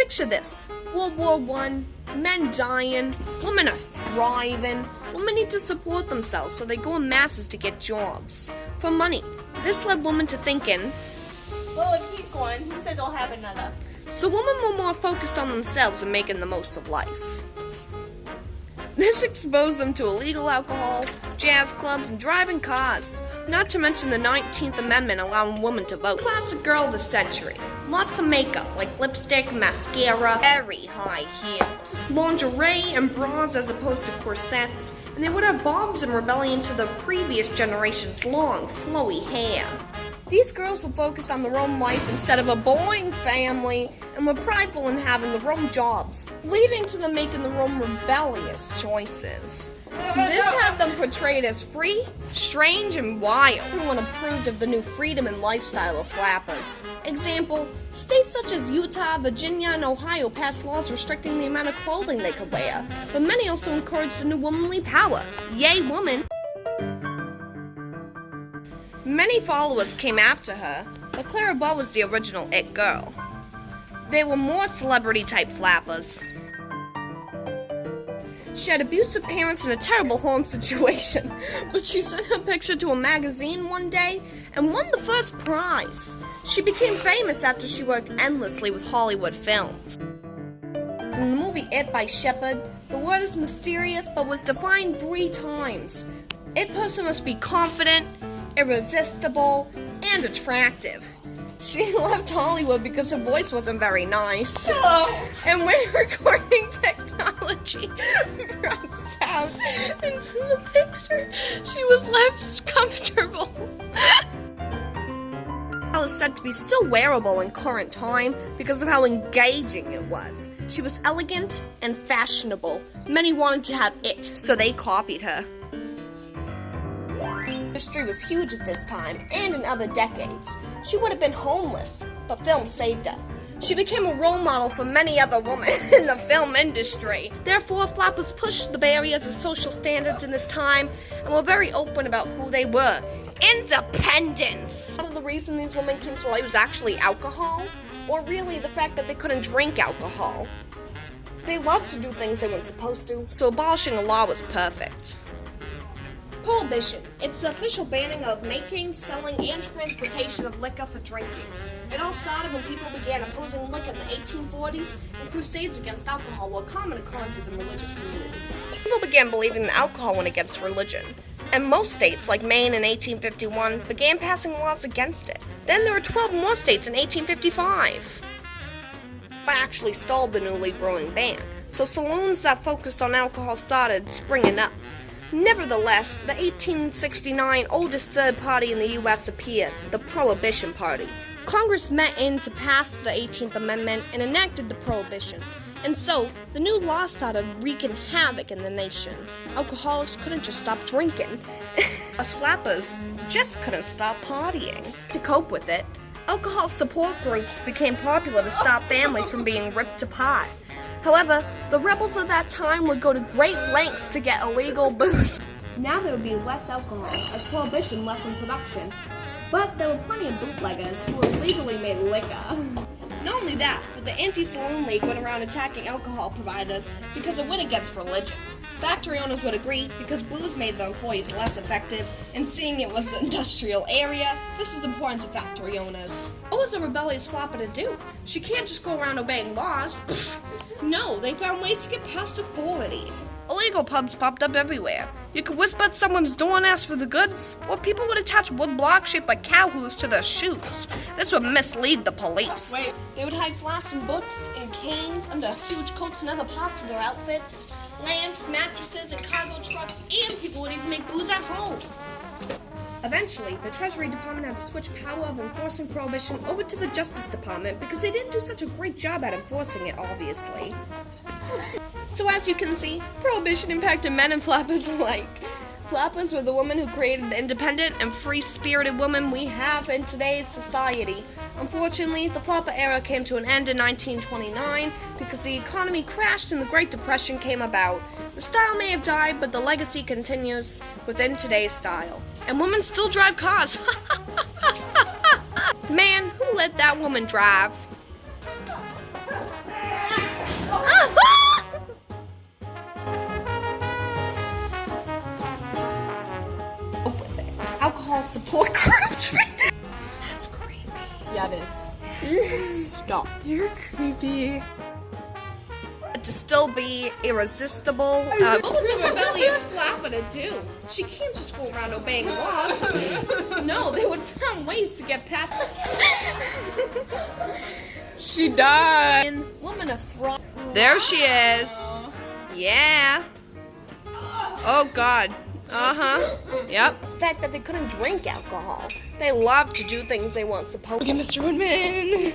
Picture this. World War I, men dying, women are thriving. Women need to support themselves, so they go in masses to get jobs. For money. This led women to thinking, well, if he's gone, who says I'll have another? So women were more focused on themselves and making the most of life. This exposed them to illegal alcohol, jazz clubs, and driving cars. Not to mention the 19th Amendment allowing women to vote. Classic girl of the century. Lots of makeup, like lipstick, mascara, very high heels. Lingerie and bras as opposed to corsets. And they would have bobs in rebellion to the previous generation's long, flowy hair. These girls were focused on their own life instead of a boring family and were prideful in having their own jobs, leading to them making their own rebellious choices. This had them portrayed as free, strange, and wild. Everyone approved of the new freedom and lifestyle of flappers. Example, states such as Utah, Virginia, and Ohio passed laws restricting the amount of clothing they could wear, but many also encouraged the new womanly power. Yay, woman! Many followers came after her, but Clara Bow was the original it girl. They were more celebrity-type flappers. She had abusive parents and a terrible home situation, but she sent her picture to a magazine one day and won the first prize. She became famous after she worked endlessly with Hollywood films. In the movie It by Shepard, the word is mysterious but was defined 3 times. It person must be confident, irresistible, and attractive. She left Hollywood because her voice wasn't very nice. And when recording technology brought sound into the picture, she was less comfortable. It was said to be still wearable in current time because of how engaging it was. She was elegant and fashionable. Many wanted to have it, so they copied her. Industry was huge at this time and in other decades. She would have been homeless, but film saved her. She became a role model for many other women in the film industry. Therefore, flappers pushed the barriers of social standards in this time and were very open about who they were. Independence! Part of the reason these women came to light was actually alcohol, or really the fact that they couldn't drink alcohol. They loved to do things they weren't supposed to, so abolishing the law was perfect. Prohibition. It's the official banning of making, selling, and transportation of liquor for drinking. It all started when people began opposing liquor in the 1840s, and crusades against alcohol were common occurrences in religious communities. People began believing that alcohol went against religion, and most states, like Maine in 1851, began passing laws against it. Then there were 12 more states in 1855. But actually stalled the newly growing ban, so saloons that focused on alcohol started springing up. Nevertheless, the 1869 oldest third party in the U.S. appeared, the Prohibition Party. Congress met in to pass the 18th Amendment and enacted the Prohibition. And so, the new law started wreaking havoc in the nation. Alcoholics couldn't just stop drinking. Us flappers just couldn't stop partying. To cope with it, alcohol support groups became popular to stop families from being ripped apart. However, the rebels of that time would go to great lengths to get illegal booze. Now there would be less alcohol, as Prohibition lessened production. But there were plenty of bootleggers who illegally made liquor. Not only that, but the Anti-Saloon League went around attacking alcohol providers because it went against religion. Factory owners would agree because booze made their employees less effective, and seeing it was the industrial area, this was important to factory owners. What was a rebellious flapper to do? She can't just go around obeying laws. No, they found ways to get past authorities. Illegal pubs popped up everywhere. You could whisper at someone's door and ask for the goods, or people would attach wood blocks shaped like cow hooves to their shoes. This would mislead the police. They would hide flasks and books and canes under huge coats and other parts of their outfits, lamps, mattresses, and cargo trucks, and people would even make booze at home. Eventually, the Treasury Department had to switch power of enforcing Prohibition over to the Justice Department because they didn't do such a great job at enforcing it, obviously. So as you can see, Prohibition impacted men and flappers alike. Flappers were the women who created the independent and free-spirited women we have in today's society. Unfortunately, the flapper era came to an end in 1929 because the economy crashed and the Great Depression came about. The style may have died, but the legacy continues within today's style. And women still drive cars. Man, who let that woman drive? Stop. You're creepy. To still be irresistible. What was a rebellious flapper to do? She can't just go around obeying laws. No, they would find ways to get past. She died. Woman of throne. There she is. Yeah. Oh God. Yep. The fact that they couldn't drink alcohol. They love to do things they weren't supposed to. Look at Mr. Woodman.